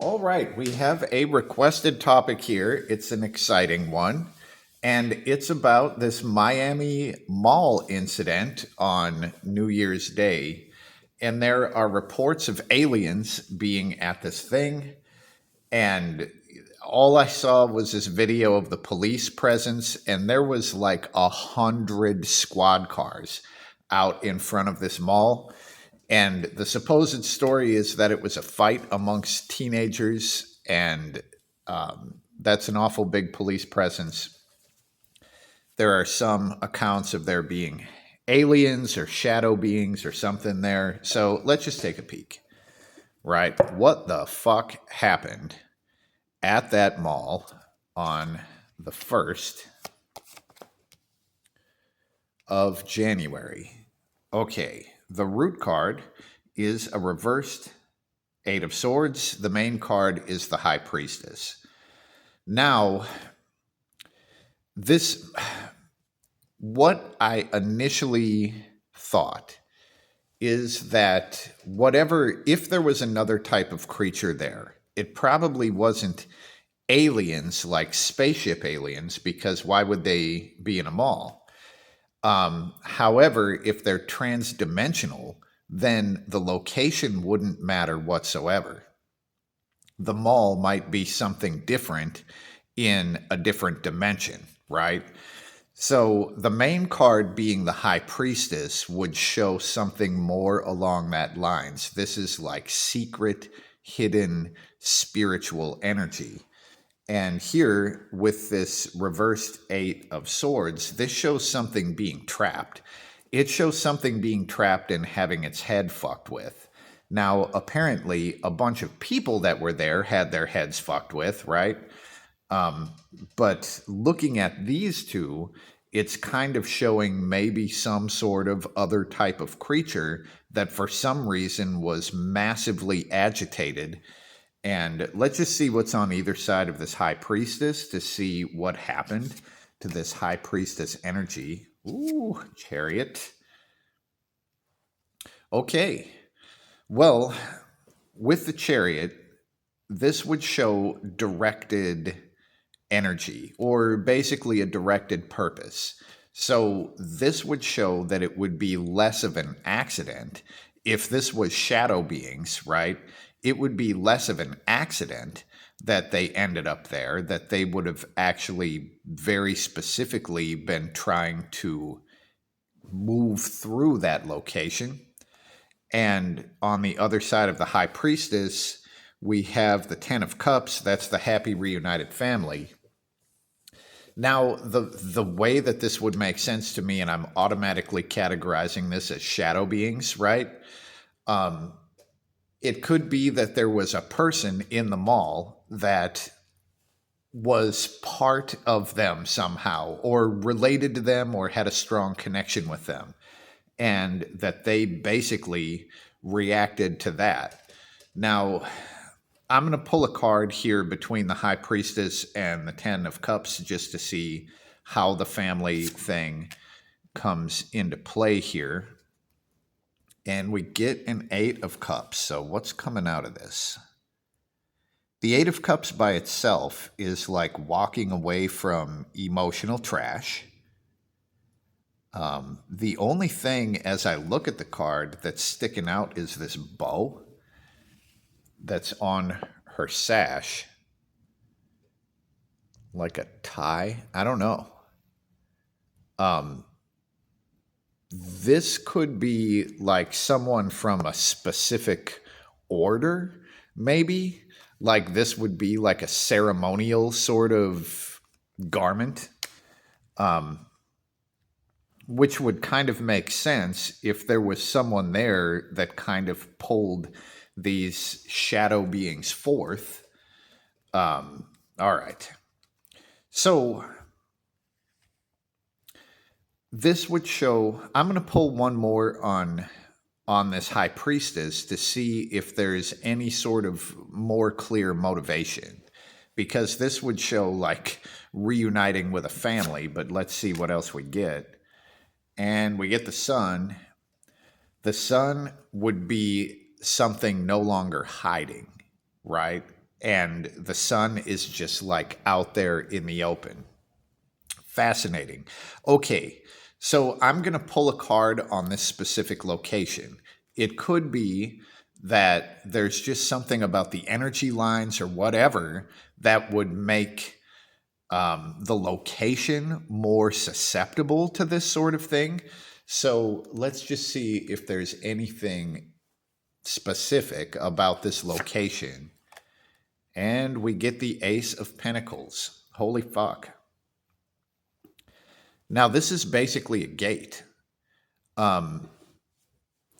All right, we have a requested topic here. It's an exciting one, and it's about this Miami Mall incident on New Year's Day. And there are reports of aliens being at this thing, and all I saw was this video of the police presence, and there was like 100 squad cars out in front of this mall. And the supposed story is that it was a fight amongst teenagers, and that's an awful big police presence. There are some accounts of there being aliens or shadow beings or something there. So let's just take a peek, right? What the fuck happened at that mall on the 1st of January? Okay, the root card is a reversed Eight of Swords. The main card is the High Priestess. Now, this, what I initially thought is that if there was another type of creature there, it probably wasn't aliens like spaceship aliens, because why would they be in a mall? However, if they're transdimensional, then the location wouldn't matter whatsoever. The mall might be something different in a different dimension, right? So the main card being the High Priestess would show something more along that lines. This is like secret, hidden, spiritual energy. And here, with this reversed Eight of Swords, this shows something being trapped. It shows something being trapped and having its head fucked with. Now, apparently, a bunch of people that were there had their heads fucked with, right? But looking at these two, it's kind of showing maybe some sort of other type of creature that for some reason was massively agitated. And let's just see what's on either side of this High Priestess to see what happened to this High Priestess energy. Ooh, Chariot. Okay. Well, with the Chariot, this would show directed energy, or basically a directed purpose. So this would show that it would be less of an accident. If this was shadow beings, right, it would be less of an accident that they ended up there, that they would have actually very specifically been trying to move through that location. And on the other side of the High Priestess, we have the Ten of Cups. That's the happy reunited family. Now, the way that this would make sense to me, and I'm automatically categorizing this as shadow beings, right? It could be that there was a person in the mall that was part of them somehow, or related to them, or had a strong connection with them, and that they basically reacted to that. Now, I'm going to pull a card here between the High Priestess and the Ten of Cups just to see how the family thing comes into play here. And we get an Eight of Cups. So what's coming out of this? The Eight of Cups by itself is like walking away from emotional trash. The only thing, as I look at the card, that's sticking out is this bow that's on her sash, like a tie. I don't know. This could be like someone from a specific order, maybe. Like this would be like a ceremonial sort of garment, which would kind of make sense if there was someone there that kind of pulled these shadow beings forth. All right. So this would show, I'm going to pull one more on this High Priestess to see if there's any sort of more clear motivation, because this would show like reuniting with a family. But let's see what else we get. And we get the Sun. The Sun would be something no longer hiding, right? and the sun is just like out there in the open. Fascinating. Okay, so I'm going to pull a card on this specific location. It could be that there's just something about the energy lines or whatever that would make the location more susceptible to this sort of thing. So let's just see if there's anything specific about this location. And we get the Ace of Pentacles. Holy fuck. Now, this is basically a gate.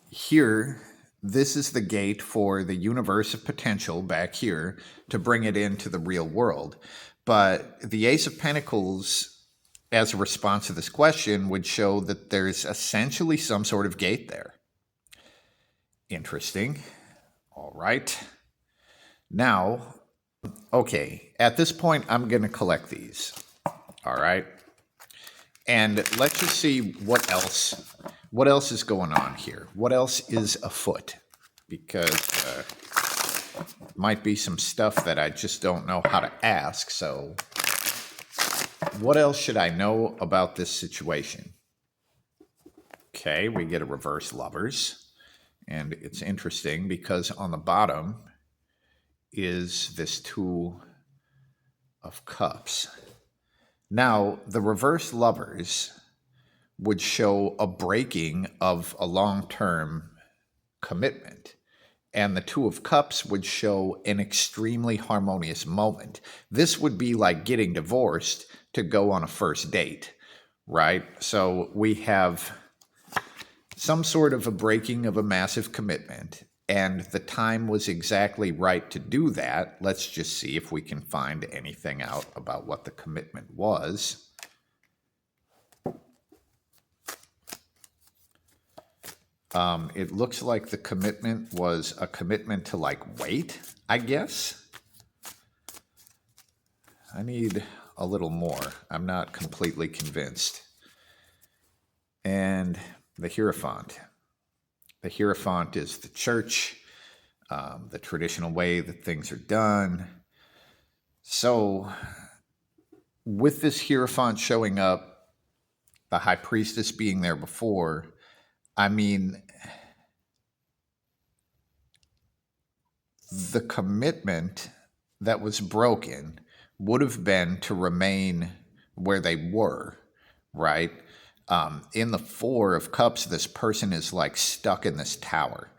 Here, this is the gate for the universe of potential back here to bring it into the real world. But the Ace of Pentacles, as a response to this question, would show that there's essentially some sort of gate there. Interesting. All right. Now, okay, at this point, I'm going to collect these. All right. And let's just see what else is going on here. What else is afoot? Because might be some stuff that I just don't know how to ask. So what else should I know about this situation? Okay, we get a reverse Lovers. And it's interesting because on the bottom is this Two of Cups. Now, the reverse Lovers would show a breaking of a long-term commitment. And the Two of Cups would show an extremely harmonious moment. This would be like getting divorced to go on a first date, right? So we have some sort of a breaking of a massive commitment, and the time was exactly right to do that. Let's just see if we can find anything out about what the commitment was. It looks like the commitment was a commitment to like wait, I guess. I need a little more. I'm not completely convinced. And the Hierophant. The Hierophant is the church, the traditional way that things are done. So with this Hierophant showing up, the High Priestess being there before, I mean, the commitment that was broken would have been to remain where they were, right? In the Four of Cups, this person is like stuck in this tower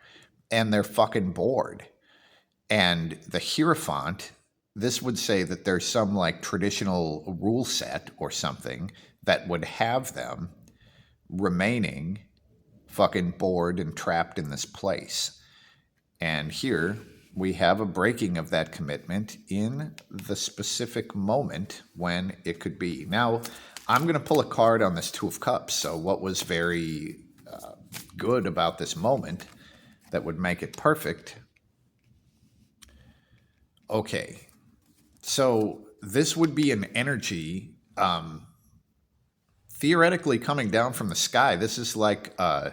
and they're fucking bored. And the Hierophant, this would say that there's some like traditional rule set or something that would have them remaining fucking bored and trapped in this place. And here we have a breaking of that commitment in the specific moment when it could be. Now, I'm going to pull a card on this Two of Cups. So what was very good about this moment that would make it perfect? Okay, so this would be an energy theoretically coming down from the sky. This is like a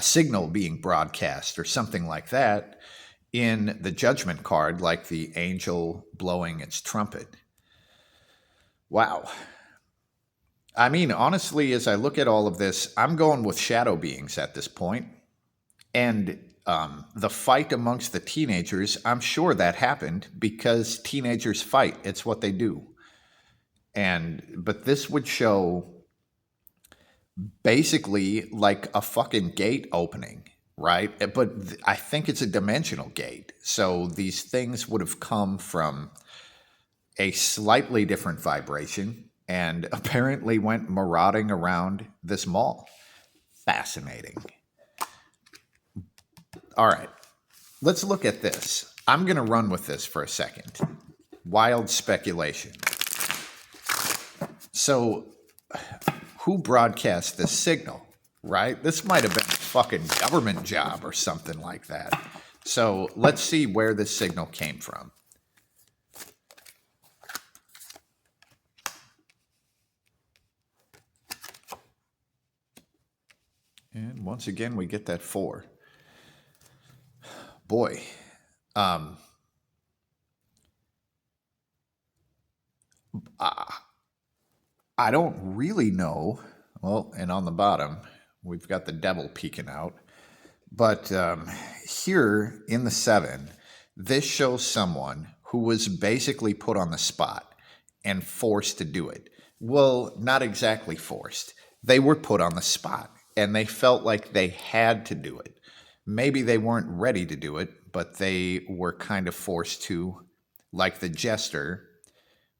signal being broadcast or something like that in the Judgment card, like the angel blowing its trumpet. Wow. I mean, honestly, as I look at all of this, I'm going with shadow beings at this point. And the fight amongst the teenagers, I'm sure that happened because teenagers fight. It's what they do. But this would show basically like a fucking gate opening, right? But I think it's a dimensional gate. So these things would have come from a slightly different vibration and apparently went marauding around this mall. Fascinating. All right, let's look at this. I'm going to run with this for a second. Wild speculation. So, who broadcast this signal, right? This might have been a fucking government job or something like that. So, let's see where this signal came from. And once again, we get that 4. Boy, I don't really know. Well, and on the bottom, we've got the devil peeking out. But here in the 7, this shows someone who was basically put on the spot and forced to do it. Well, not exactly forced. They were put on the spot and they felt like they had to do it. Maybe they weren't ready to do it, but they were kind of forced to, like the jester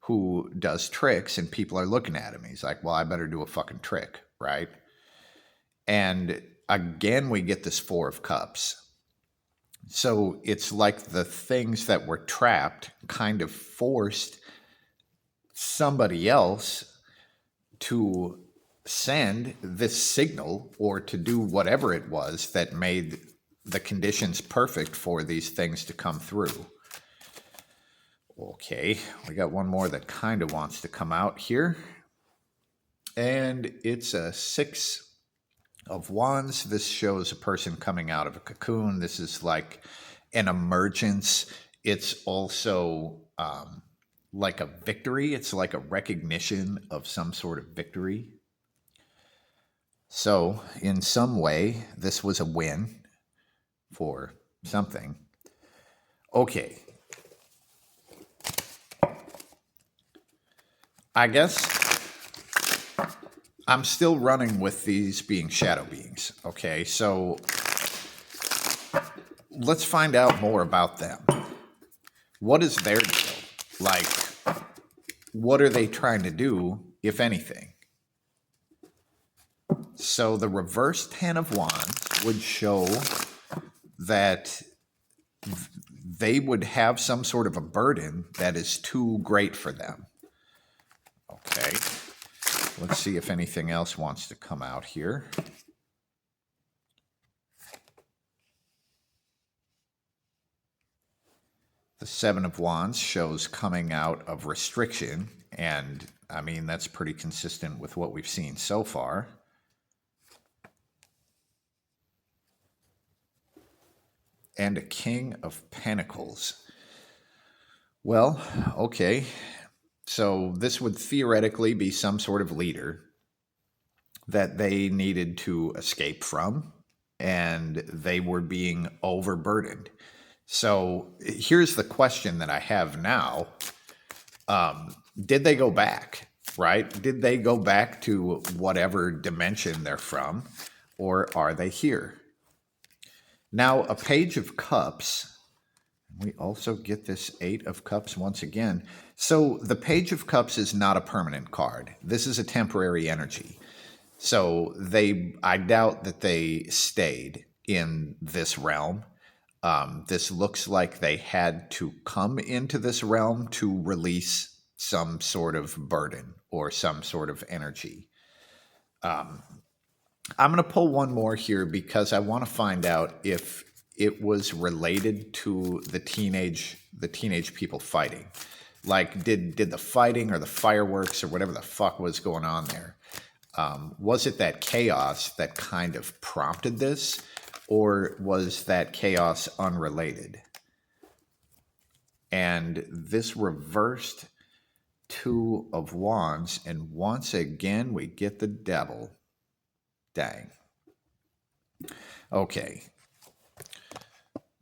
who does tricks and people are looking at him. He's like, well, I better do a fucking trick, right? And again, we get this 4 of Cups. So it's like the things that were trapped kind of forced somebody else to send this signal or to do whatever it was that made the conditions perfect for these things to come through. Okay, we got one more that kind of wants to come out here. And it's a 6 of Wands. This shows a person coming out of a cocoon. This is like an emergence. It's also like a victory. It's like a recognition of some sort of victory. So, in some way, this was a win for something. Okay. I guess I'm still running with these being shadow beings. Okay, so let's find out more about them. What is their deal? Like, what are they trying to do, if anything? So the reverse 10 of Wands would show that they would have some sort of a burden that is too great for them. Okay. Let's see if anything else wants to come out here. The 7 of Wands shows coming out of restriction, and I mean, that's pretty consistent with what we've seen so far. And a King of Pentacles. Well, okay. So this would theoretically be some sort of leader that they needed to escape from, and they were being overburdened. So here's the question that I have now. Did they go back, right? Did they go back to whatever dimension they're from, or are they here? Now, a Page of Cups. We also get this 8 of Cups once again. So the Page of Cups is not a permanent card. This is a temporary energy. So I doubt that they stayed in this realm. This looks like they had to come into this realm to release some sort of burden or some sort of energy. I'm going to pull one more here because I want to find out if it was related to the teenage people fighting. Like, did the fighting or the fireworks or whatever the fuck was going on there? Was it that chaos that kind of prompted this, or was that chaos unrelated? And this reversed 2 of Wands, and once again we get the devil. Dang. Okay.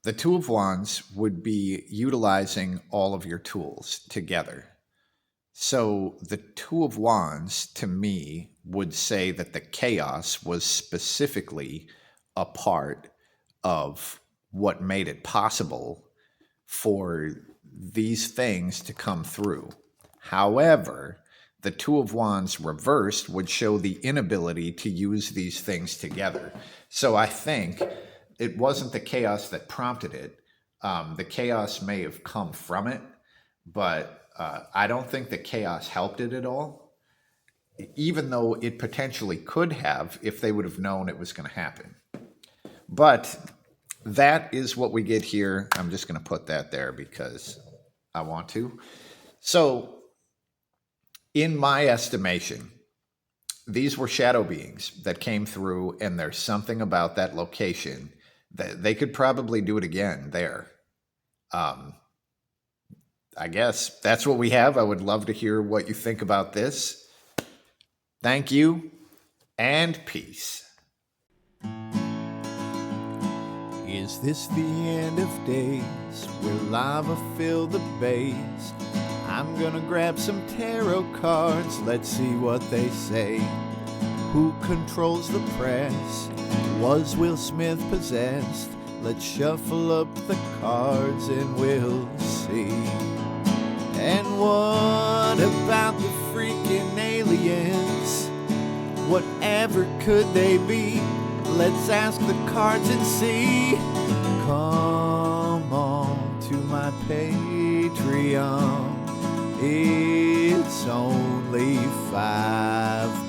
The 2 of Wands would be utilizing all of your tools together. So the 2 of Wands, to me, would say that the chaos was specifically a part of what made it possible for these things to come through. However, the 2 of Wands reversed would show the inability to use these things together. So I think it wasn't the chaos that prompted it. The chaos may have come from it, but I don't think the chaos helped it at all, even though it potentially could have if they would have known it was going to happen. But that is what we get here. I'm just going to put that there because I want to. So, in my estimation, these were shadow beings that came through, and there's something about that location that they could probably do it again there. I guess that's what we have. I would love to hear what you think about this. Thank you, and peace. Is this the end of days? Will lava fill the base? I'm gonna grab some tarot cards, let's see what they say. Who controls the press? Was Will Smith possessed? Let's shuffle up the cards and we'll see. And what about the freaking aliens? Whatever could they be? Let's ask the cards and see. Come on to my Patreon. It's only $5